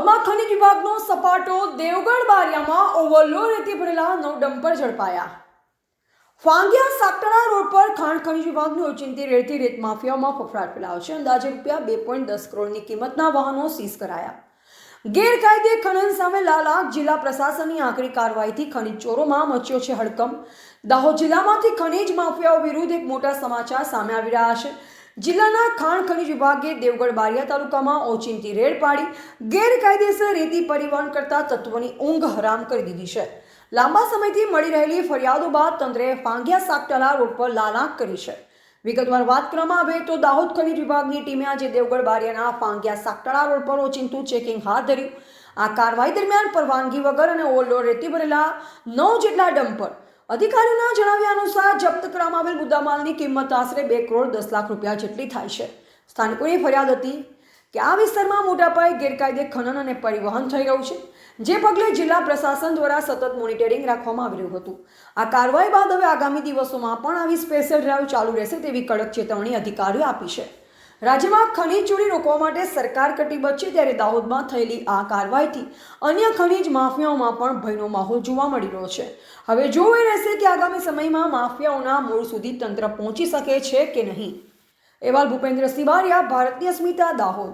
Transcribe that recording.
દાહોદમાં ખનીજ વિભાગનો સપાટો દેવગઢ બારિયામાં ઓવરલોડ રેતી ભરેલા 9 ડમ્પર ઝડપાયા। ફાંગિયા સાકટણા રોડ પર ખાણ ખનીજ વિભાગની ઓચિંતી રેતી રેત માફિયાઓમાં ફફડાટ ફેલાયો છે। અંદાજે રૂપિયા 2.10 કરોડની કિંમતના વાહનો સીઝ કરાયા। ગેરકાયદે ખનન સામે લાલાક જિલ્લા પ્રશાસનની આકરી કાર્યવાહીથી ખનીજ ચોરોમાં મચ્યો છે હડકંપ। દાહોદ જિલ્લામાંથી ખનીજ માફિયાઓ વિરુદ્ધ એક મોટા સમાચાર સામે આવી રહ્યા છે। જિલ્લાના ખાણ ખનીજ વિભાગે દેવગઢ બારિયા તાલુકામાં ઓચિંતી રેડ પાડી ગેરકાયદેસર રેતી પરિવહન કરતા તત્વોની ઊંઘ હરામ કરી દીધી છે। લાંબા સમયથી મળી રહેલી ફરિયાદો બાદ તંત્રએ ફાંગિયા સાકટલા રોડ પર લાલાક કરી છે। વિગતવાર વાત કરવામાં આવે તો દાહોદ ખનીજ વિભાગની ટીમે આજે દેવગઢ બારિયાના ફાંગિયા સાકટલા રોડ પર ઓચિંતું ચેકિંગ હાથ ધર્યું। આ કાર્યવાહી દરમિયાન પરવાનગી વગર અને ઓવરલોડ રેતી ભરેલા 9 જેટલા ડમ્પર અધિકારીઓના જણાવ્યા અનુસાર જપ્ત કરવામાં આવેલ મુદ્દામાલની કિંમત આશરે 2 કરોડ 10 લાખ રૂપિયા જેટલી થાય છે। સ્થાનિકોની ફરિયાદ હતી કે આ વિસ્તારમાં મોટા પાયે ગેરકાયદે ખનન અને પરિવહન થઈ રહ્યું છે, જે પગલે જિલ્લા પ્રશાસન દ્વારા સતત મોનિટરિંગ રાખવામાં આવી રહ્યું હતું। આ કાર્યવાહી બાદ હવે આગામી દિવસોમાં પણ આવી સ્પેશિયલ ડ્રાઈવ ચાલુ રહેશે તેવી કડક ચેતવણી અધિકારીઓએ આપી છે। રાજ્યમાં ખનીજ ચોરી રોકવા માટે સરકાર કટિબદ્ધ છે, ત્યારે દાહોદમાં થયેલી આ કાર્યવાહીથી અન્ય ખનીજ માફિયાઓમાં પણ ભયનો માહોલ જોવા મળી રહ્યો છે। હવે જોવું રહેશે કે આગામી સમયમાં માફિયાઓના મૂળ સુધી તંત્ર પહોંચી શકે છે કે નહીં। અહેવાલ ભૂપેન્દ્ર સિબારિયા, ભારતીય સ્મિતા, દાહોદ।